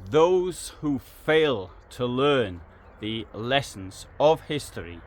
those who fail to learn the lessons of history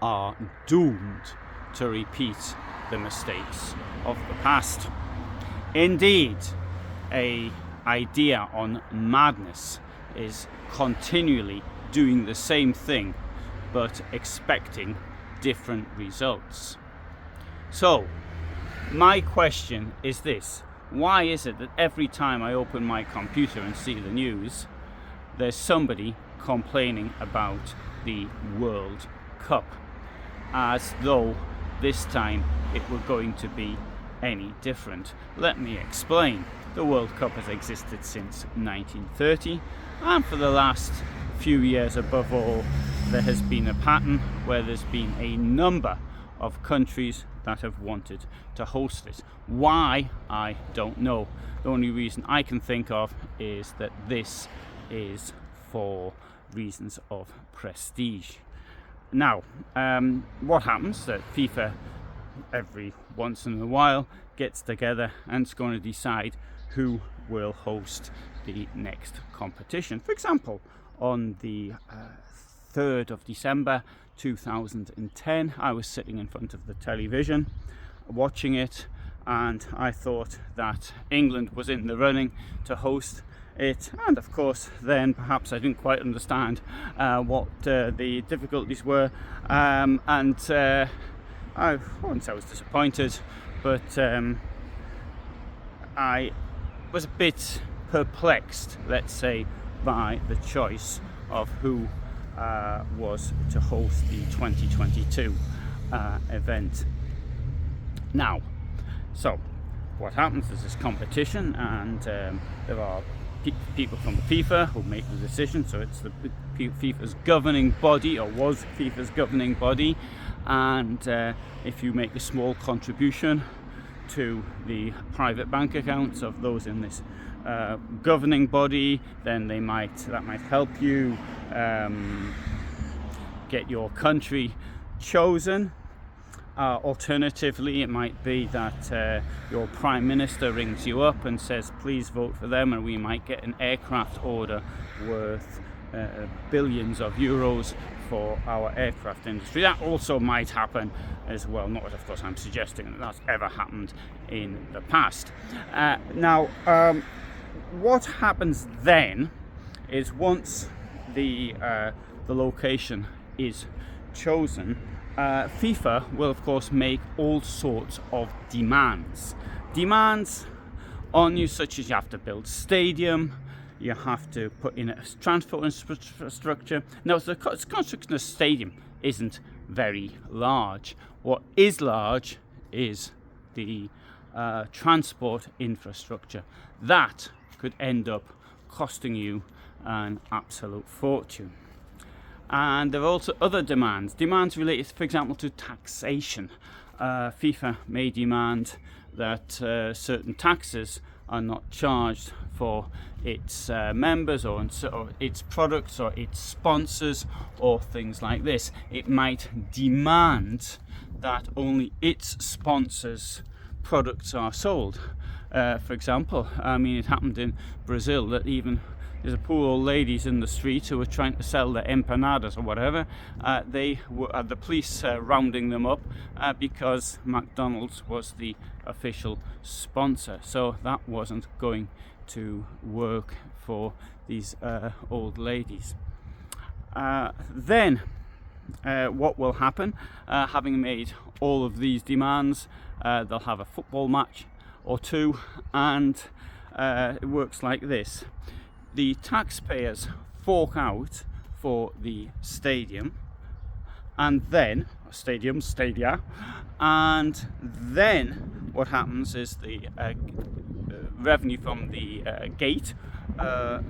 are doomed to repeat the mistakes of the past. Indeed, an idea on madness is continually doing the same thing but expecting different results. So, my question is this: why is it that every time I open my computer and see the news, there's somebody complaining about the World Cup, as though this time it were going to be any different? Let me explain. The World Cup has existed since 1930, and for the last few years above all, there has been a pattern where there's been a number of countries that have wanted to host it. Why? I don't know. The only reason I can think of is that this is for reasons of prestige. Now, what happens that FIFA every once in a while gets together and it's going to decide who will host the next competition. For example, on the 3rd of December 2010, I was sitting in front of the television watching it, and I thought that England was in the running to host it, and of course then perhaps I didn't quite understand what the difficulties were, and I wouldn't say I was disappointed, but I was a bit perplexed, let's say, by the choice of who was to host the 2022 event. Now, so what happens is this competition, and there are people from FIFA who make the decision. So it's the FIFA's governing body, or was FIFA's governing body, and if you make a small contribution to the private bank accounts of those in this governing body, then that might help you get your country chosen. Alternatively, it might be that your Prime Minister rings you up and says, please vote for them, and we might get an aircraft order worth billions of euros for our aircraft industry. That also might happen as well. Not that, of course, I'm suggesting that that's ever happened in the past. Now, what happens then is once the location is chosen, FIFA will of course make all sorts of demands on you, such as you have to build stadium, you have to put in a transport infrastructure. Now, the construction of a stadium isn't very large. What is large is the transport infrastructure. That could end up costing you an absolute fortune. And there are also other demands related, for example, to taxation. FIFA may demand that certain taxes are not charged for its members or its products or its sponsors or things like this. It might demand that only its sponsors' products are sold. For example, I mean, it happened in Brazil that even there's a poor old ladies in the street who were trying to sell their empanadas or whatever. They were the police rounding them up because McDonald's was the official sponsor. So that wasn't going to work for these old ladies. Then what will happen, having made all of these demands, they'll have a football match or two, and it works like this. The taxpayers fork out for the stadium, and then stadia, and then what happens is the revenue from the gate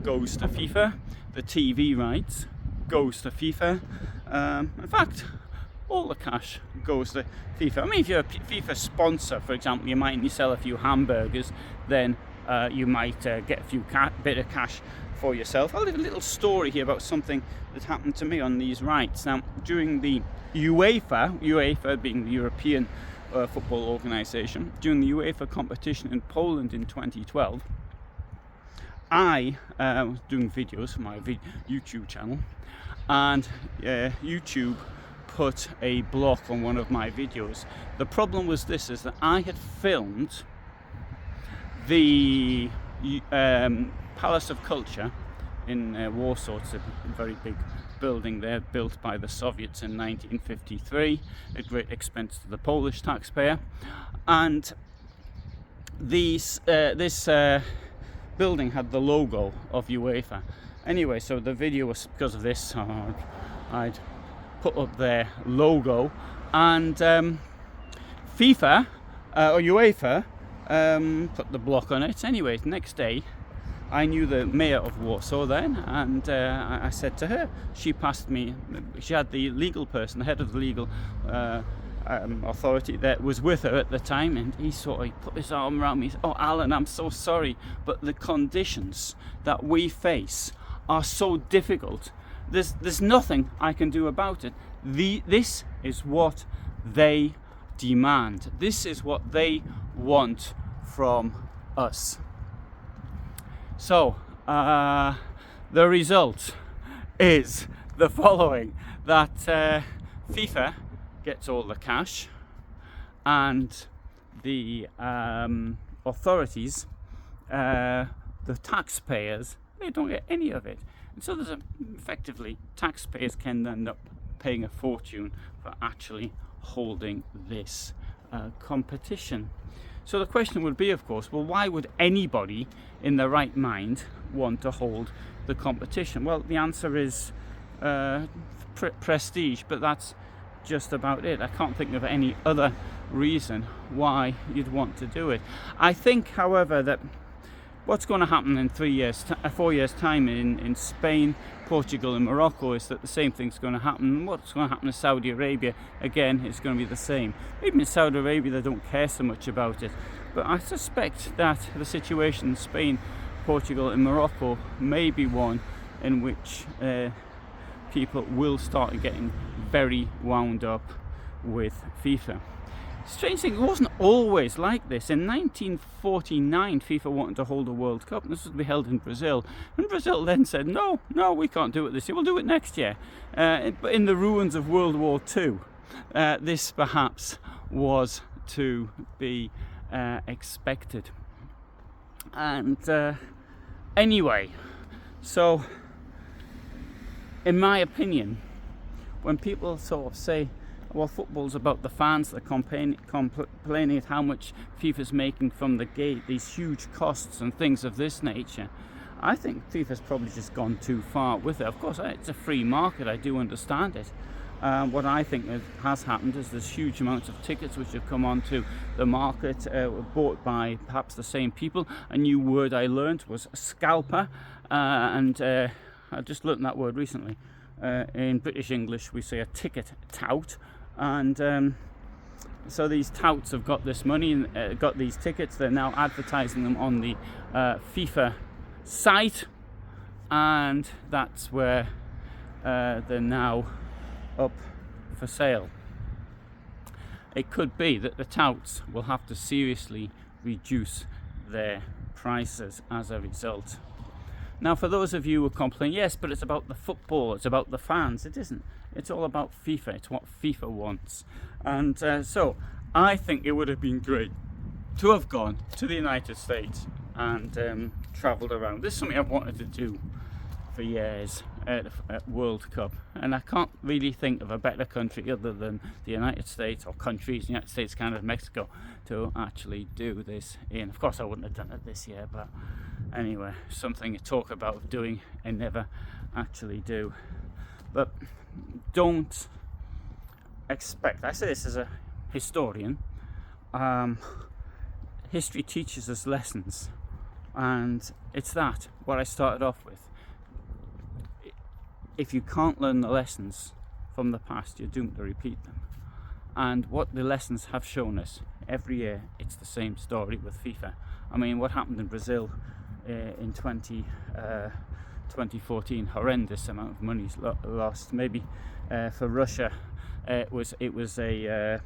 goes to FIFA, the TV rights goes to FIFA. In fact, all the cash goes to FIFA. I mean, if you're a FIFA sponsor, for example, you might sell a few hamburgers, then you might get a few bit of cash for yourself. I'll leave a little story here about something that happened to me on these rights. Now, during the UEFA being the European football organisation, during the UEFA competition in Poland in 2012, I was doing videos for my YouTube channel, and YouTube put a block on one of my videos. The problem was this, is that I had filmed the Palace of Culture in Warsaw. It's a very big building there, built by the Soviets in 1953 at great expense to the Polish taxpayer. And this building had the logo of UEFA. Anyway, so the video was, because of this, I'd put up their logo, and FIFA or UEFA put the block on it. Anyway, next day I knew the mayor of Warsaw then, and I said to her, she passed me, she had the legal person, the head of the legal authority that was with her at the time, and he put his arm around me. He said, "Oh, Alan, I'm so sorry, but the conditions that we face are so difficult. There's nothing I can do about it. This is what they demand. This is what they want from us." So the result is the following: that FIFA gets all the cash, and the authorities, the taxpayers, they don't get any of it. And so effectively, taxpayers can end up paying a fortune for actually holding this competition. So the question would be, of course, well, why would anybody in their right mind want to hold the competition? Well, the answer is prestige, but that's just about it. I can't think of any other reason why you'd want to do it. I think, however, that what's going to happen in 4 years' time in Spain, Portugal and Morocco is that the same thing's going to happen. What's going to happen in Saudi Arabia, again, is going to be the same. Maybe in Saudi Arabia they don't care so much about it, but I suspect that the situation in Spain, Portugal and Morocco may be one in which people will start getting very wound up with FIFA. Strange thing, it wasn't always like this. In 1949, FIFA wanted to hold a World Cup, and this was to be held in Brazil. And Brazil then said, no, we can't do it this year, we'll do it next year. But in the ruins of World War II, this perhaps was to be expected. And anyway, so in my opinion, when people sort of say, well, football's about the fans, they're complaining at how much FIFA's making from the gate, these huge costs and things of this nature, I think FIFA's probably just gone too far with it. Of course, it's a free market, I do understand it. What I think has happened is there's huge amounts of tickets which have come onto the market, bought by perhaps the same people. A new word I learned was scalper, and I just learnt that word recently. In British English we say a ticket tout, and so these touts have got this money and got these tickets. They're now advertising them on the FIFA site, and that's where they're now up for sale. It could be that the touts will have to seriously reduce their prices as a result. Now, for those of you who complain, yes, but it's about the football, it's about the fans. It isn't. It's all about FIFA. It's what FIFA wants. And so I think it would have been great to have gone to the United States and travelled around. This is something I've wanted to do for years at World Cup. And I can't really think of a better country other than the United States, or countries, the United States, Canada, Mexico, to actually do this in. Of course, I wouldn't have done it this year, but anyway, something to talk about doing and never actually do. But don't expect, I say this as a historian, history teaches us lessons, and it's that, what I started off with. If you can't learn the lessons from the past, you're doomed to repeat them. And what the lessons have shown us, every year it's the same story with FIFA. I mean, what happened in Brazil in 2014, horrendous amount of money's lost. Maybe for Russia it was a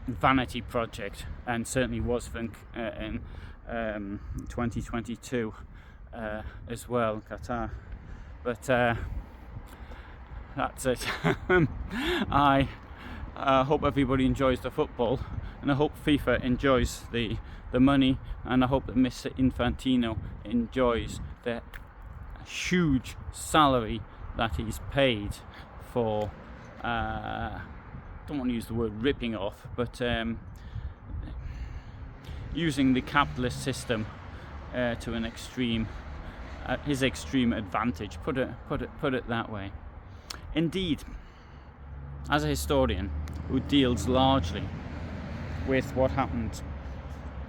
vanity project, and certainly was for 2022 as well, Qatar. But that's it. I hope everybody enjoys the football, and I hope FIFA enjoys the money, and I hope that Mr. Infantino enjoys the huge salary that he's paid for, don't want to use the word ripping off, but using the capitalist system to an extreme, his extreme advantage. Put it that way. Indeed, as a historian who deals largely with what happened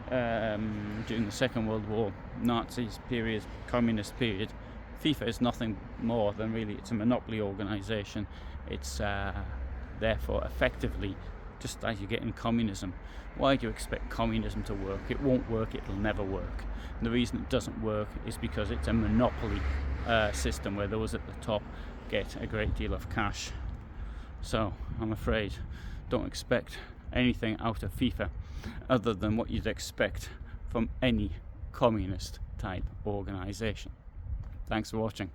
during the Second World War, Nazis period, communist period, FIFA is nothing more than really, it's a monopoly organisation. It's therefore effectively just as you get in communism. Why do you expect communism to work? It won't work, it'll never work. And the reason it doesn't work is because it's a monopoly system where those at the top get a great deal of cash. So I'm afraid don't expect anything out of FIFA other than what you'd expect from any communist type organisation. Thanks for watching.